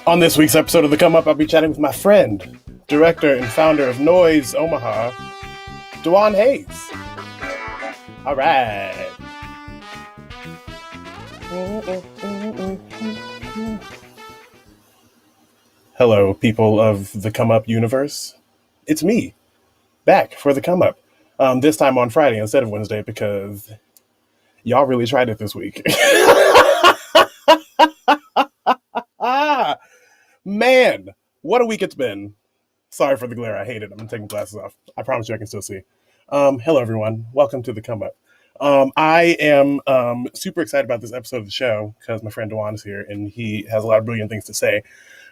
On this week's episode of The Come Up, I'll be chatting with my friend, director and founder of Noise Omaha, Dwan Hayes. All right. Hello, people of the Come Up universe. It's me, back for The Come Up. This time on Friday instead of Wednesday because y'all really tried it this week. Man, what a week it's been. Sorry for the glare. I hate it. I'm taking glasses off. I promise you I can still see. Hello, everyone. Welcome to The Come Up. I am super excited about this episode of the show because my friend Dewan is here and he has a lot of brilliant things to say.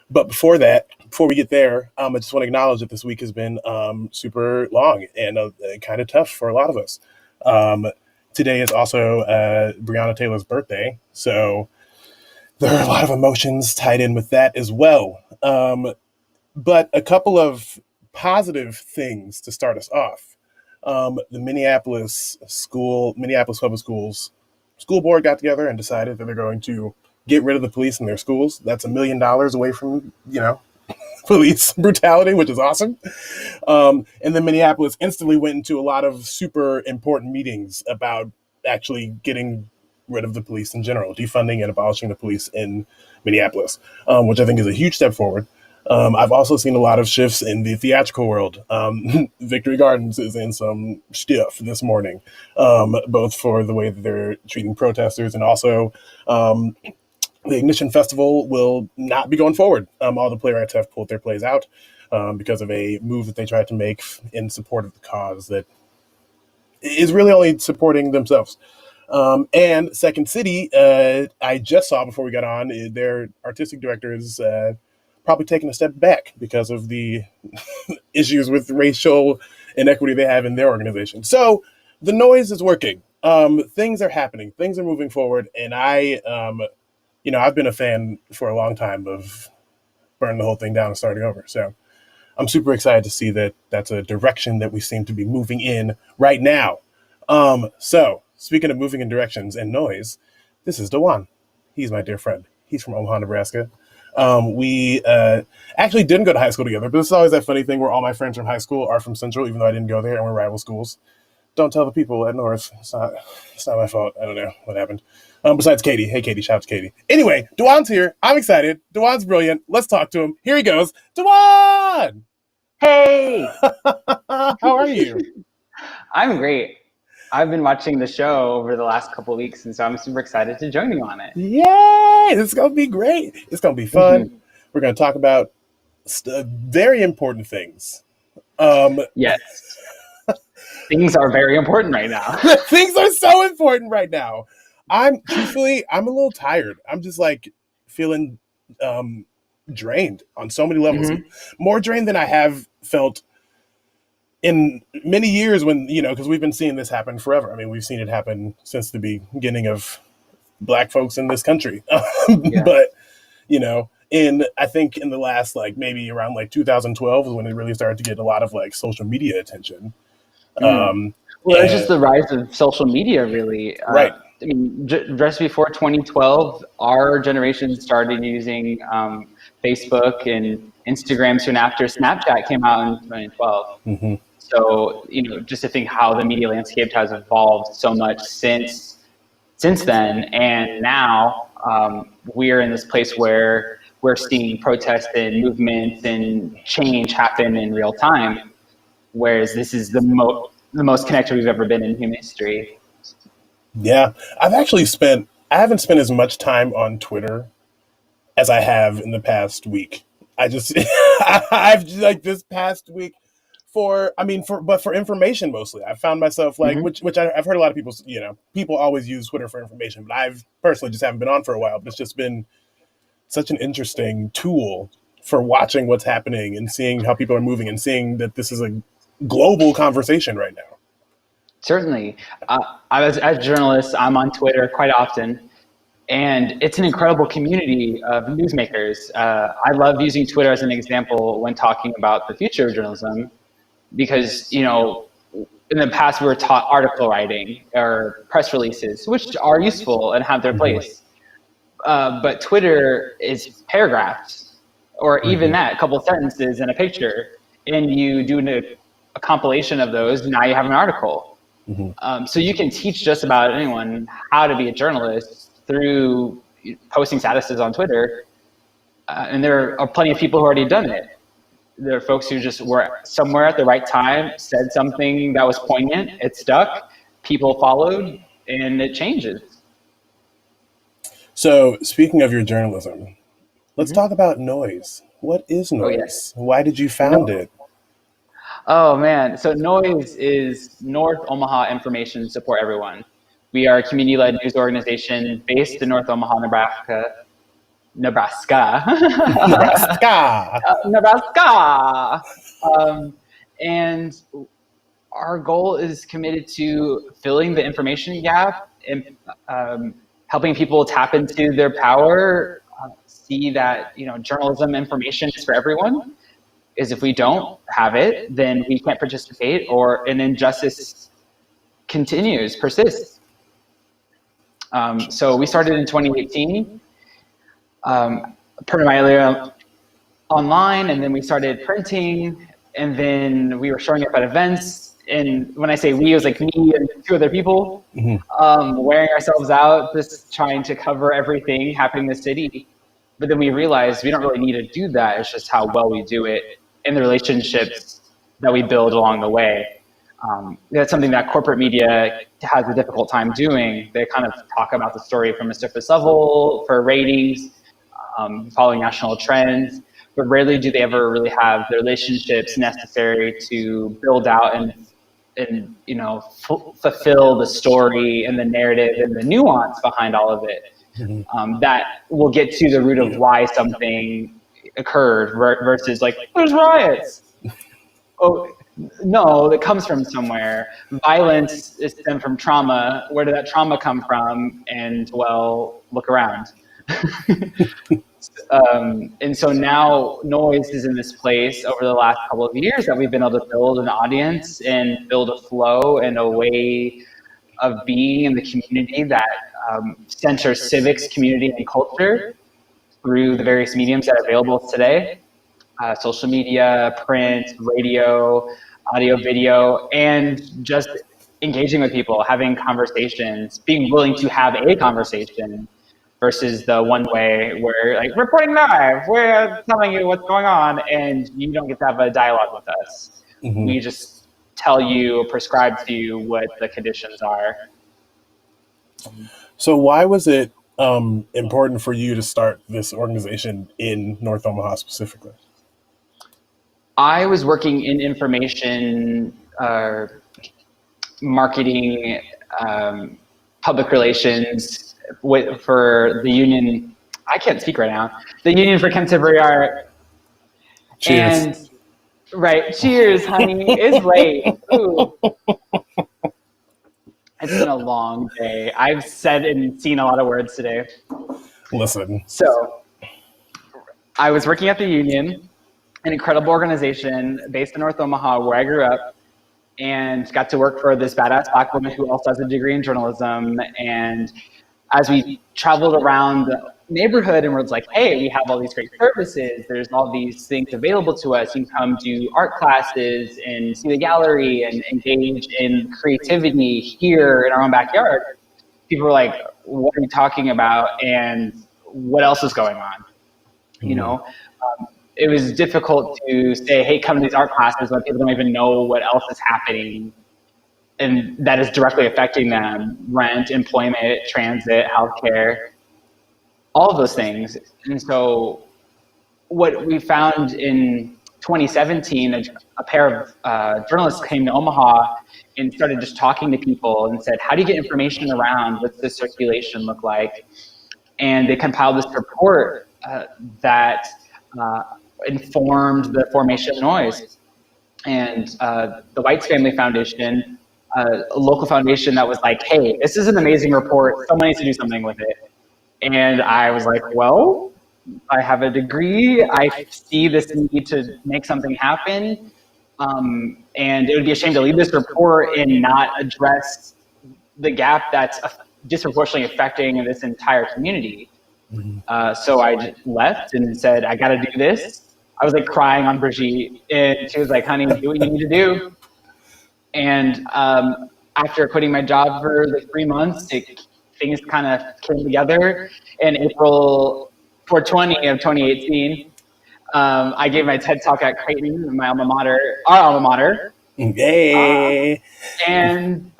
But before we get there, I just want to acknowledge that this week has been super long and kind of tough for a lot of us. Today is also Breonna Taylor's birthday, so there are a lot of emotions tied in with that as well. But a couple of positive things to start us off. The Minneapolis Public Schools school board got together and decided that they're going to get rid of the police in their schools. That's $1 million away from, police brutality, which is awesome. And then Minneapolis instantly went into a lot of super important meetings about actually getting rid of the police in general, defunding and abolishing the police in Minneapolis, which I think is a huge step forward. I've also seen a lot of shifts in the theatrical world. Victory Gardens is in some stuff this morning, both for the way that they're treating protesters and also the Ignition Festival will not be going forward. All the playwrights have pulled their plays out because of a move that they tried to make in support of the cause that is really only supporting themselves. And Second City, I just saw before we got on, their artistic director is probably taking a step back because of the issues with racial inequity they have in their organization. So the noise is working. Things are happening. Things are moving forward. And I've been a fan for a long time of burning the whole thing down and starting over. So I'm super excited to see that that's a direction that we seem to be moving in right now. So speaking of moving in directions and noise, this is Dewan. He's my dear friend. He's from Omaha, Nebraska. We actually didn't go to high school together, but it's always that funny thing where all my friends from high school are from Central, even though I didn't go there and we're rival schools. Don't tell the people at North. It's not my fault. I don't know what happened. Besides Katie. Hey, Katie. Shout out to Katie. Anyway, Dewan's here. I'm excited. Dewan's brilliant. Let's talk to him. Here he goes. Dewan! Hey! How are you? I'm great. I've been watching the show over the last couple of weeks, and so I'm super excited to join you on it. Yay! It's going to be great. It's going to be fun. Mm-hmm. We're going to talk about very important things. Yes. Things are very important right now. Things are so important right now. I'm a little tired. I'm just feeling drained on so many levels. Mm-hmm. More drained than I have felt in many years when, because we've been seeing this happen forever. I mean, we've seen it happen since the beginning of Black folks in this country. Yeah. But, I think in the last, maybe around 2012 was when it really started to get a lot of social media attention. Well, it's just the rise of social media, really. Right. I mean, just before 2012, our generation started using Facebook and Instagram soon after Snapchat came out in 2012. Mm-hmm. So, just to think how the media landscape has evolved so much since then. And now we're in this place where we're seeing protests and movements and change happen in real time. Whereas this is the most connected we've ever been in human history. Yeah, I haven't spent as much time on Twitter as I have in the past week. I've this past week for information mostly. I found myself mm-hmm. which I've heard a lot of people, people always use Twitter for information, but I've personally just haven't been on for a while. But it's just been such an interesting tool for watching what's happening and seeing how people are moving and seeing that this is a global conversation right now. Certainly. As a journalist, I'm on Twitter quite often, and it's an incredible community of newsmakers. I love using Twitter as an example when talking about the future of journalism because, in the past we were taught article writing or press releases, which are useful and have their place. But Twitter is paragraphs. or even that, a couple of sentences and a picture, and you do a compilation of those. Now you have an article. So you can teach just about anyone how to be a journalist through posting statuses on Twitter, and there are plenty of people who already done it. There are folks who just were somewhere at the right time, said something that was poignant, it stuck, people followed, and it changes. So, speaking of your journalism, let's talk about noise. What is Oh, yeah. noise? Why did you found No. it? Oh, man. So NOISE is North Omaha Information Support Everyone. We are a community-led news organization based in North Omaha, Nebraska. Nebraska. Nebraska. And our goal is committed to filling the information gap and helping people tap into their power, see that journalism information is for everyone. Is if we don't have it, then we can't participate, or an injustice persists. So we started in 2018, primarily online, and then we started printing, and then we were showing up at events. And when I say we, it was like me and two other people, wearing ourselves out, just trying to cover everything happening in the city. But then we realized we don't really need to do that. It's just how well we do it and the relationships that we build along the way. That's something that corporate media has a difficult time doing. They kind of talk about the story from a surface level for ratings, following national trends, but rarely do they ever really have the relationships necessary to build out and fulfill the story and the narrative and the nuance behind all of it. That will get to the root of why something occurred versus like, there's riots. Oh, no, it comes from somewhere. Violence is stemmed from trauma. Where did that trauma come from? And well, look around. And so now noise is in this place over the last couple of years that we've been able to build an audience and build a flow and a way of being in the community that centers civics, community, and culture through the various mediums that are available today. Social media, print, radio, audio, video, and just engaging with people, having conversations, being willing to have a conversation versus the one way where like reporting live, we're telling you what's going on and you don't get to have a dialogue with us. We just tell you, prescribe to you what the conditions are. So why was it important for you to start this organization in North Omaha specifically? I was working in information, marketing, public relations for the union. I can't speak right now. The Union for Contemporary Art. Cheers. And right, cheers, honey. It's late. Ooh. It's been a long day. I've said and seen a lot of words today. Listen. So I was working at the union, an incredible organization based in North Omaha where I grew up, and got to work for this badass Black woman who also has a degree in journalism. And as we traveled around the neighborhood and was like, hey, we have all these great services. There's all these things available to us. You can come do art classes and see the gallery and engage in creativity here in our own backyard. People were like, what are you talking about? And what else is going on? You know, it was difficult to say, hey, come to these art classes when people don't even know what else is happening. And that is directly affecting them: rent, employment, transit, healthcare, all of those things. And so what we found in 2017, a pair of journalists came to Omaha and started just talking to people and said, how do you get information around? What's the circulation look like? And they compiled this report that informed the formation of noise. And the Whites Family Foundation, a local foundation that was like, hey, this is an amazing report. Someone needs to do something with it. And I was like, well, I have a degree. I see this need to make something happen. And it would be a shame to leave this report and not address the gap that's disproportionately affecting this entire community. So I just left and said, I got to do this. I was like crying on Brigitte, and she was like, honey, do what you need to do. And after quitting my job for like 3 months, things kind of came together. In April 420 of 2018, I gave my TED Talk at Creighton, my alma mater, our alma mater, Yay! and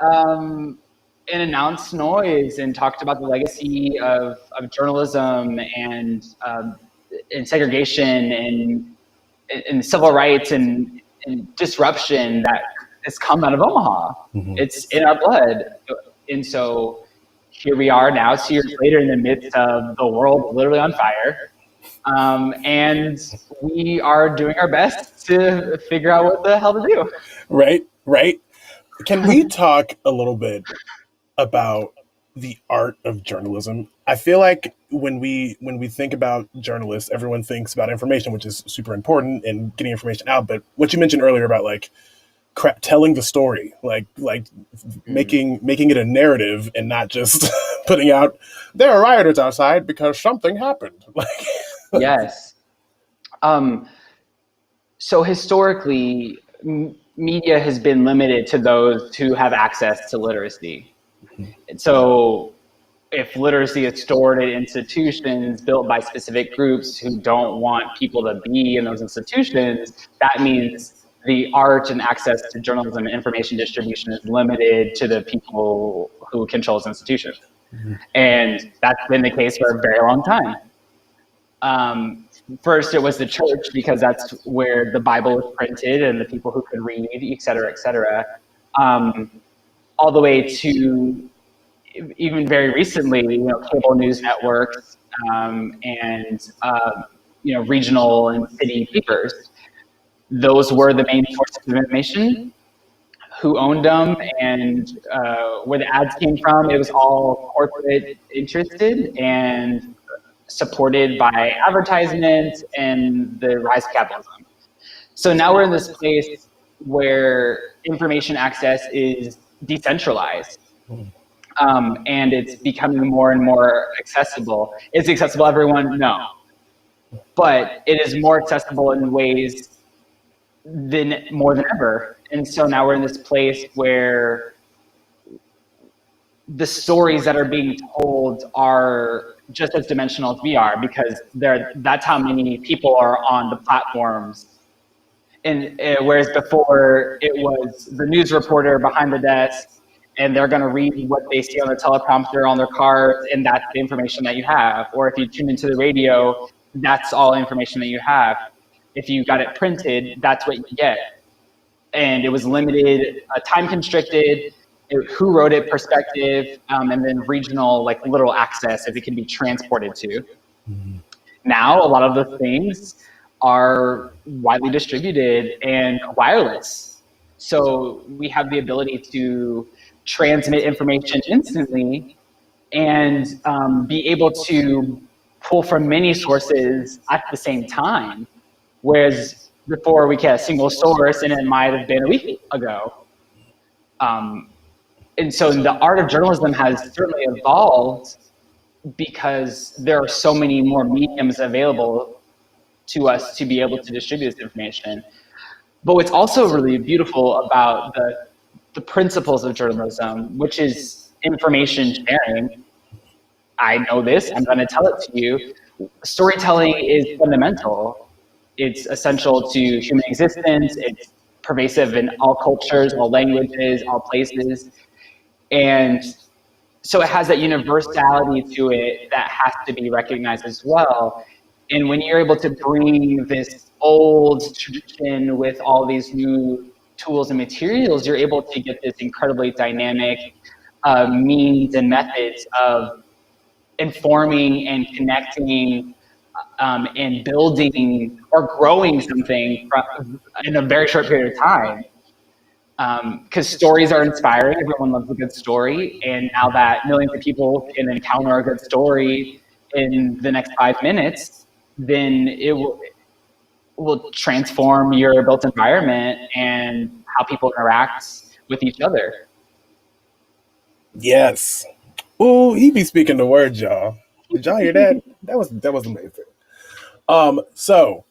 announced noise and talked about the legacy of journalism and segregation and civil rights and disruption that has come out of Omaha. It's in our blood. And so here we are now, 2 years later, in the midst of the world literally on fire. And we are doing our best to figure out what the hell to do. Right, right. Can we talk a little bit about the art of journalism? I feel like when we think about journalists, everyone thinks about information, which is super important and getting information out. But what you mentioned earlier about like telling the story, like making it a narrative and not just putting out there are rioters outside because something happened. Like, Yes. So historically, media has been limited to those who have access to literacy. And so if literacy is stored in institutions built by specific groups who don't want people to be in those institutions, that means the art and access to journalism and information distribution is limited to the people who control those institutions. And that's been the case for a very long time. First, it was the church because that's where the Bible was printed and the people who could read, et cetera, et cetera. All the way to even very recently, cable news networks and regional and city papers. Those were the main sources of information. Who owned them and where the ads came from? It was all corporate interested and supported by advertisements and the rise of capitalism. So now we're in this place where information access is decentralized. And it's becoming more and more accessible. Is it accessible to everyone? No. But it is more accessible in ways more than ever. And so now we're in this place where the stories that are being told are just as dimensional as we are, because that's how many people are on the platforms. And whereas before it was the news reporter behind the desk, and they're going to read what they see on the teleprompter on their cards, and that's the information that you have. Or if you tune into the radio, that's all information that you have. If you got it printed, that's what you get. And it was limited, time constricted, who wrote it perspective, and then regional, like literal access if it can be transported to. Now, a lot of the things are widely distributed and wireless. So we have the ability to transmit information instantly and be able to pull from many sources at the same time. Whereas before we had a single source and it might have been a week ago. And so the art of journalism has certainly evolved because there are so many more mediums available to us to be able to distribute this information. But what's also really beautiful about the principles of journalism, which is information sharing. I know this, I'm going to tell it to you. Storytelling is fundamental. It's essential to human existence. It's pervasive in all cultures, all languages, all places. And so it has that universality to it that has to be recognized as well. And when you're able to bring this old tradition with all these new tools and materials, you're able to get this incredibly dynamic means and methods of informing and connecting and building or growing something in a very short period of time. Because stories are inspiring. Everyone loves a good story. And now that millions of people can encounter a good story in the next 5 minutes, then it will transform your built environment and how people interact with each other. Yes. Oh, he be speaking the word, y'all. Did y'all hear that? That was amazing. So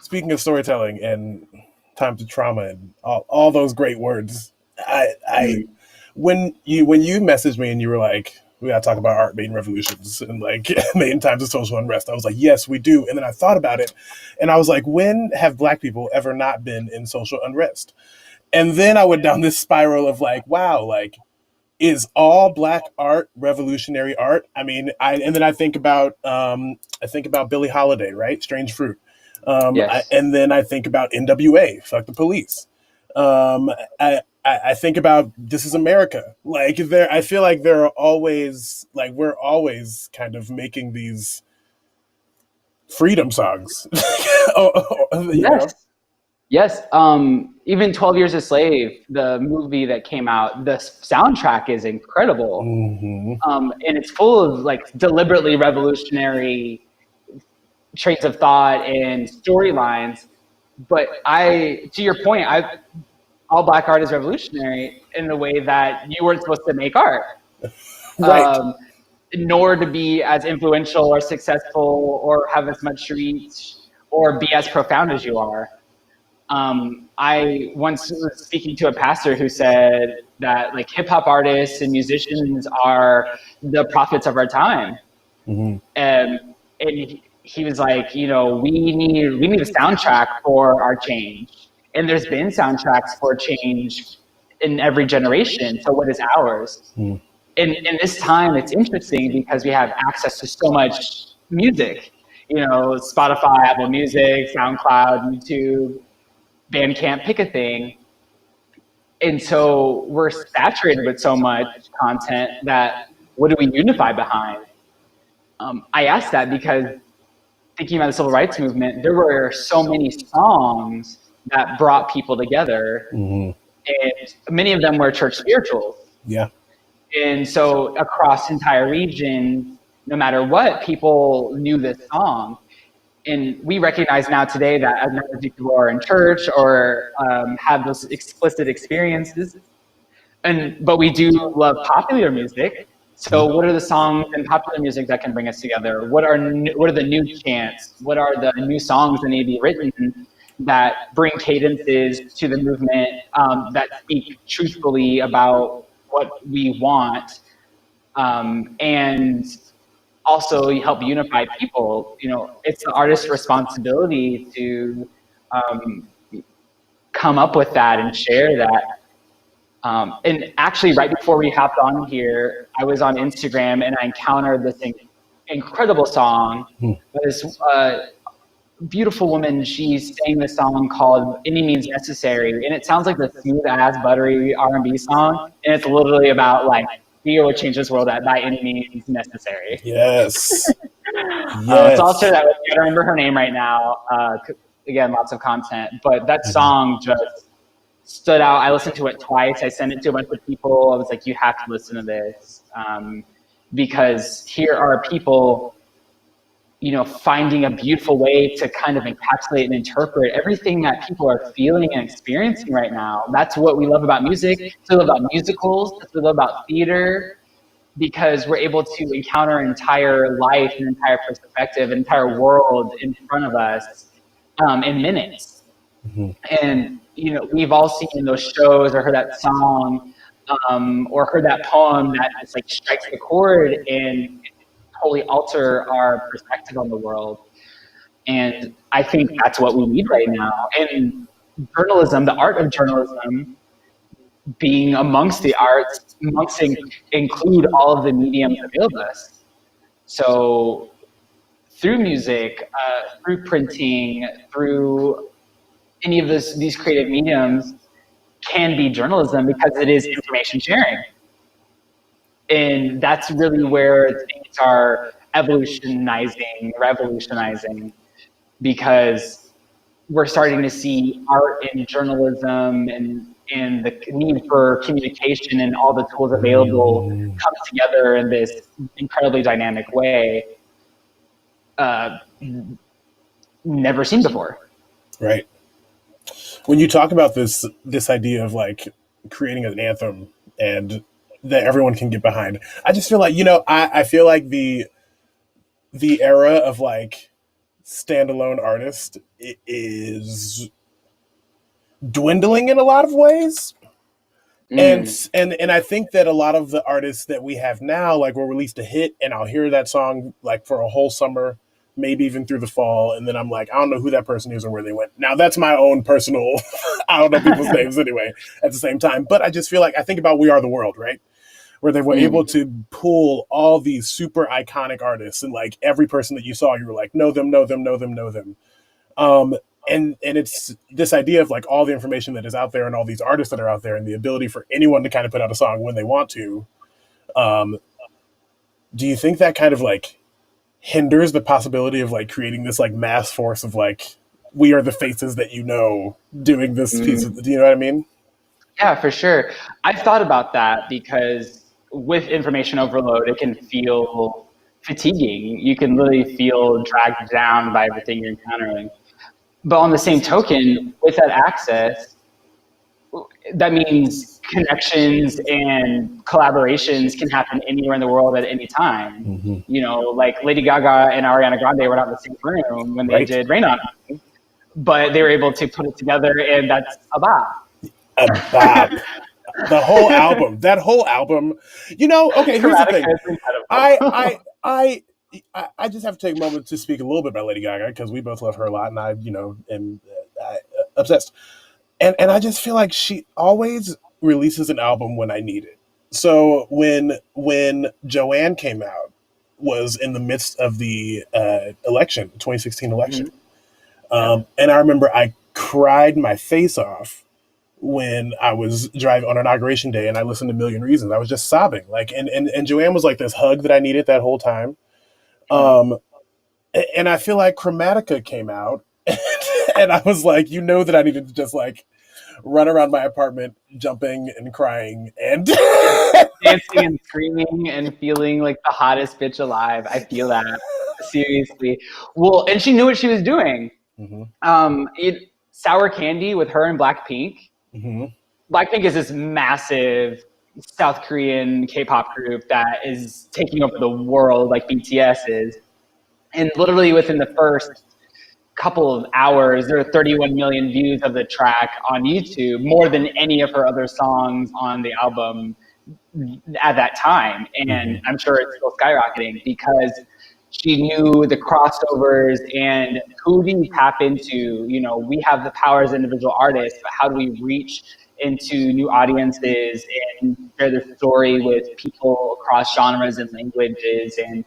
speaking of storytelling and times of trauma and all those great words, I Mm. when you messaged me and you were like, we gotta talk about art made in revolutions and like made in times of social unrest, I was like, yes, we do. And then I thought about it and I was like, when have Black people ever not been in social unrest? And then I went down this spiral of like, wow, like, is all Black art revolutionary art? I mean, and then I think about Billie Holiday, right? Strange Fruit. Yes. And then I think about NWA, fuck the police. I think about This Is America. Like there, I feel like there are always like we're always kind of making these freedom songs. You Yes. know. Yes. Even 12 Years a Slave, the movie that came out, the soundtrack is incredible. Hmm. And it's full of like deliberately revolutionary trains of thought and storylines. But to your point, all Black art is revolutionary in the way that you weren't supposed to make art, Right. um, nor to be as influential or successful or have as much reach or be as profound as you are. I once was speaking to a pastor who said that like hip hop artists and musicians are the prophets of our time. Hmm. And he was like, we need a soundtrack for our change, and there's been soundtracks for change in every generation. So what is ours? In this time, it's interesting because we have access to so much music. Spotify, Apple Music, SoundCloud, YouTube, Bandcamp, pick a thing. And so we're saturated with so much content that what do we unify behind? I asked that because thinking about the civil rights movement, there were so many songs that brought people together, Hmm. and many of them were church spirituals. Yeah. And so across entire regions, no matter what, people knew this song. And we recognize now today that as many people are in church or have those explicit experiences, but we do love popular music. So, what are the songs in popular music that can bring us together? What are the new chants? What are the new songs that need to be written that bring cadences to the movement, that speak truthfully about what we want, and also help unify people? It's the artist's responsibility to um, come up with that and share that. And actually, right before we hopped on here, I was on Instagram and I encountered this incredible song. This beautiful woman, she sang this song called "Any Means Necessary," and it sounds like the smooth ass, buttery R&B song, and it's literally about like we will change this world by any means necessary. Yes. So I'll share Yes. that with you. I don't remember her name right now. Again, lots of content, but that song just stood out. I listened to it twice. I sent it to a bunch of people. I was like, you have to listen to this, because here are people, finding a beautiful way to kind of encapsulate and interpret everything that people are feeling and experiencing right now. That's what we love about music. That's what we love about musicals. That's what we love about theater, because we're able to encounter an entire life, an entire perspective, an entire world in front of us, in minutes. Hmm. And we've all seen those shows or heard that song, or heard that poem that just like strikes the chord and totally alter our perspective on the world. And I think that's what we need right now. And journalism, the art of journalism, being amongst the arts, include all of the mediums available to us. So through music, through printing, through any of these creative mediums, can be journalism because it is information sharing. And that's really where things are revolutionizing, because we're starting to see art and journalism and the need for communication and all the tools available come together in this incredibly dynamic way, uh, never seen before. Right. When you talk about this idea of like creating an anthem and that everyone can get behind, I just feel like I feel like the era of like standalone artist is dwindling in a lot of ways. And Mm, and I think that a lot of the artists that we have now, like, will release a hit, and I'll hear that song like for a whole summer, maybe even through the fall, and then I'm like, I don't know who that person is or where they went. Now that's my own personal, I don't know people's names anyway. At the same time, but I just feel like I think about We Are the World, right? Where they were able mm, to pull all these super iconic artists, and like every person that you saw, you were like, know them, know them, know them, know them. Um, and it's this idea of like all the information that is out there and all these artists that are out there and the ability for anyone to kind of put out a song when they want to. Um, do you think that kind of like hinders the possibility of like creating this like mass force of like we are the faces that you know doing this piece of, mm. do you know what I mean? Yeah, for sure. I've thought about that because with information overload, it can feel fatiguing. You can literally feel dragged down by everything you're encountering. But on the same token, with that access, that means connections and collaborations can happen anywhere in the world at any time. Mm-hmm. You know, like Lady Gaga and Ariana Grande were not in the same room when they Right. did Rain on Me, but they were able to put it together, and that's a bop. A bop. The whole album, that whole album, you know, okay, here's the Chromatica thing. is incredible. I I I I just have to take a moment to speak a little bit about Lady Gaga because we both love her a lot, and I, you know, am obsessed. And I just feel like she always releases an album when I need it. So when Joanne came out, was in the midst of the election, 2016 election, Mm-hmm. Yeah. and I remember I cried my face off when I was driving on inauguration day and I listened to Million Reasons. I was just sobbing. Like, and Joanne was like this hug that I needed that whole time. Mm. Um, and I feel like Chromatica came out and I was like, you know, that I needed to just like run around my apartment, jumping and crying and Dancing and screaming and feeling like the hottest bitch alive. I feel that. Seriously. Well, and she knew what she was doing. mm-hmm, Sour Candy with her and Blackpink. mm-hmm, Blackpink is this massive South Korean K-pop group that is taking over the world like BTS is. And literally within the first couple of hours, there are 31 million views of the track on YouTube, more than any of her other songs on the album at that time. mm-hmm, And I'm sure it's still skyrocketing because she knew the crossovers and who do you tap into? You know, we have the power as individual artists, but how do we reach into new audiences and share the story with people across genres and languages and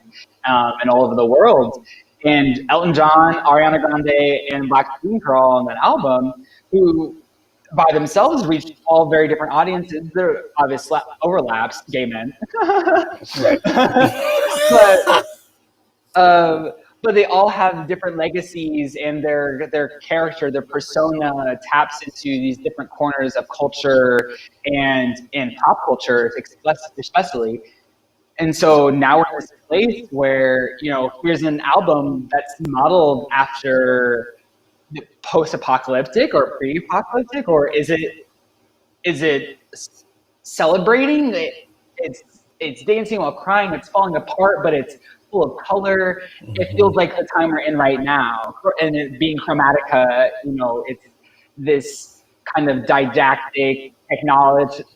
all over the world? And Elton John, Ariana Grande, and Blackpink are all on that album, who by themselves reach all very different audiences. There are obvious overlaps, gay men, right, but um, but they all have different legacies, and their character, their persona taps into these different corners of culture and pop culture, especially. And so now we're in this place where, you know, here's an album that's modeled after post-apocalyptic or pre-apocalyptic, or is it celebrating? It's dancing while crying. It's falling apart, but it's full of color. It mm-hmm, feels like the time we're in right now, and it being Chromatica, you know, it's this kind of didactic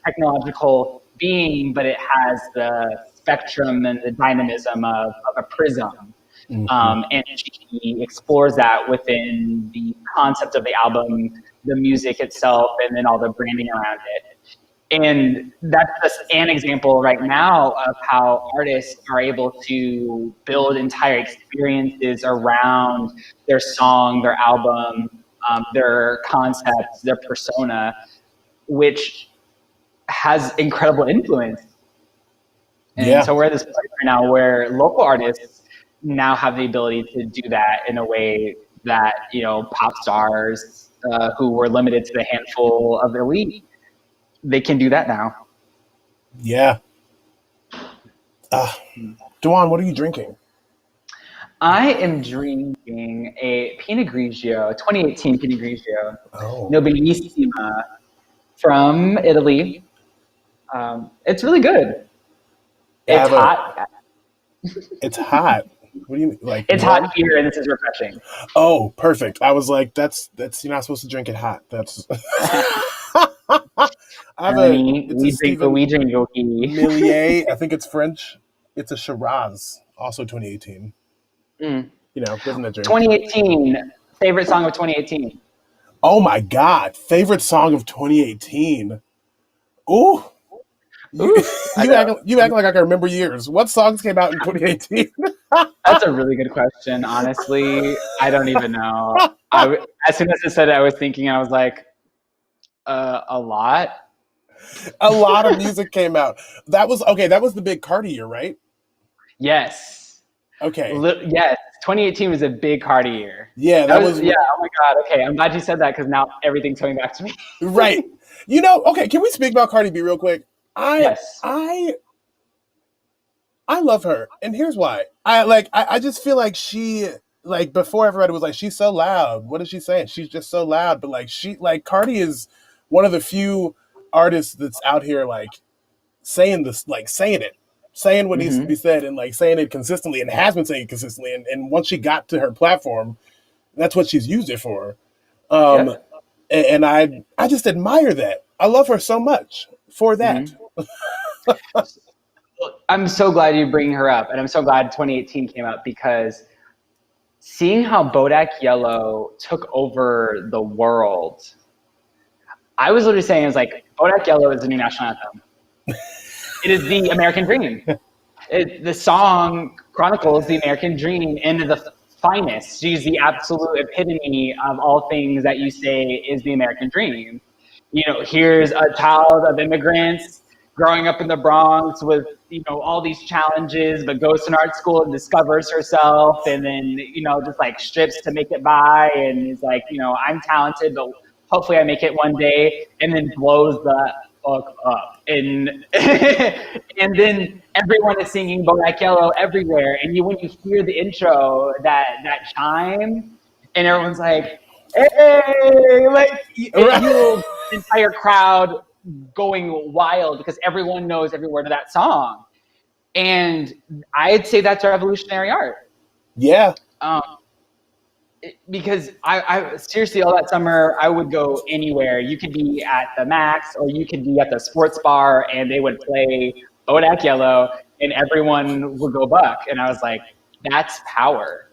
technological being, but it has the spectrum and the dynamism of a prism. mm-hmm. And she explores that within the concept of the album, the music itself, and then all the branding around it. And that's just an example right now of how artists are able to build entire experiences around their song, their album, their concepts, their persona, which has incredible influence. And Yeah, so we're at this place right now where local artists now have the ability to do that in a way that, you know, pop stars who were limited to the handful of elite, they can do that now. yeah. Uh, Duan, what are you drinking? I am drinking a Pinot Grigio, 2018 Pinot Grigio, Oh, Nobilissima from Italy. It's really good. I It's have a. hot. It's hot. What do you mean? Like It's warm? hot here, and this is refreshing. Oh, perfect. I was like, that's you're not supposed to drink it hot. That's I have a Honey, it's a Stephen we drink Yoki. Millier. I think it's French. It's a Shiraz, also 2018. Mm. You know, living the dream. 2018, favorite song of 2018. Oh my God, favorite song of 2018. Ooh, you Oof, I know. you act like I can remember years. What songs came out in 2018? That's a really good question. Honestly, I don't even know. As soon as I said it, I was thinking, I was like, a lot. A lot of music came out. That was okay. That was the big Cardi year, right? Yes. Okay. Yes. 2018 was a big Cardi year. Yeah, That that was, was yeah. Oh my God. Okay. I'm glad you said that because now everything's coming back to me. right. You know, okay, can we speak about Cardi B real quick? I Yes. I I love her. And here's why. I just feel like she like before everybody was like, she's so loud. What is she saying? She's just so loud. But like Cardi is one of the few artists that's out here like saying this, like saying it. Saying what needs to be Mm-hmm. said and like saying it consistently and has been saying it consistently. And once she got to her platform, that's what she's used it for. Um, Yep. and I just admire that. I love her so much for that. Mm-hmm. I'm so glad you bring her up, and I'm so glad 2018 came out because seeing how Bodak Yellow took over the world, I was literally saying, I was like, Bodak Yellow is the new national anthem. It is the American dream. The song chronicles the American dream in the finest. She's the absolute epitome of all things that you say is the American dream. You know, here's a child of immigrants growing up in the Bronx with, you know, all these challenges, but goes to an art school and discovers herself and then, you know, just like strips to make it by and is like, you know, I'm talented, but hopefully I make it one day, and then blows the fuck up. And and then everyone is singing Bodak Yellow everywhere. And when you hear the intro, that chime, and everyone's like, hey, like Right. you will entire crowd going wild because everyone knows every word of that song. And I'd say that's revolutionary art. Yeah. Um, because I seriously all that summer I would go anywhere. You could be at the Max or you could be at the sports bar and they would play Bodak Yellow and everyone would go buck. And I was like, that's power.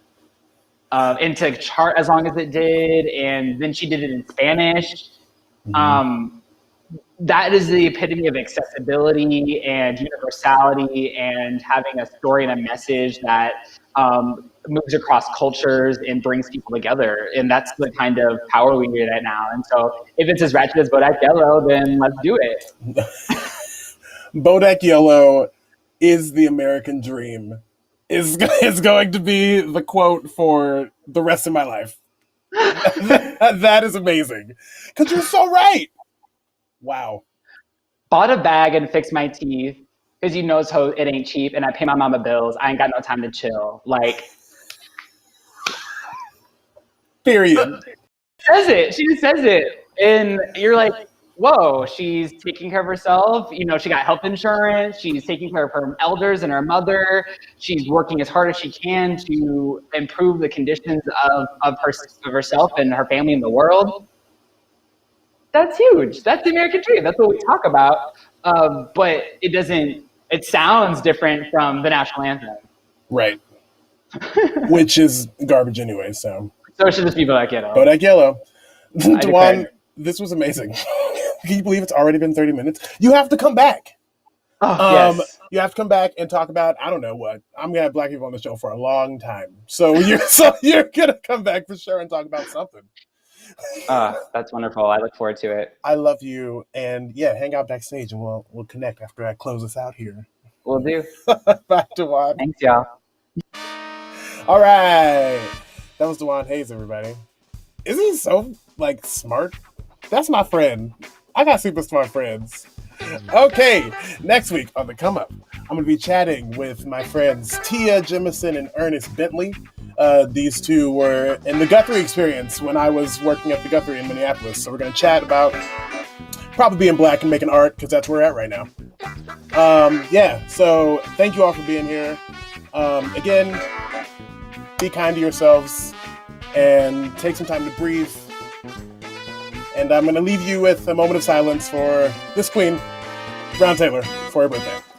And to chart as long as it did, and then she did it in Spanish. Mhm. Um, that is the epitome of accessibility and universality and having a story and a message that moves across cultures and brings people together. And that's the kind of power we need right now. And so if it's as ratchet as Bodak Yellow, then let's do it. Bodak Yellow is the American dream. Is going to be the quote for the rest of my life. That is amazing. Because you're so right. Wow. Bought a bag and fixed my teeth because you know so it ain't cheap and I pay my mama bills. I ain't got no time to chill. Like, Period. says it. She just says it. And you're like, whoa, she's taking care of herself. You know, she got health insurance. She's taking care of her elders and her mother. She's working as hard as she can to improve the conditions of herself and her family in the world. That's huge. That's the American dream. That's what we talk about. But it doesn't, it sounds different from the national anthem. Right. Which is garbage anyway, so. So it should just be Bodak Yellow. Bodak Yellow. I Dwan, declare. this was amazing. Can you believe it's already been 30 minutes? You have to come back. Oh, yes. You have to come back and talk about I don't know what. I'm gonna have black people on the show for a long time. So you're gonna come back for sure and talk about something. That's wonderful. I look forward to it. I love you, and yeah, hang out backstage and we'll connect after I close us out here. Will do. Bye, Dewan. Thanks, y'all. All right, that was Dewan Hayes, everybody. Isn't he so like smart? That's my friend. I got super smart friends. Okay, next week on the Come Up, I'm going to be chatting with my friends Tia Jemison and Ernest Bentley. These two were in the Guthrie experience when I was working at the Guthrie in Minneapolis. So we're going to chat about probably being black and making art because that's where we're at right now. Yeah, so thank you all for being here. Again, be kind to yourselves, and take some time to breathe. And I'm going to leave you with a moment of silence for this queen, Brown Taylor, for her birthday.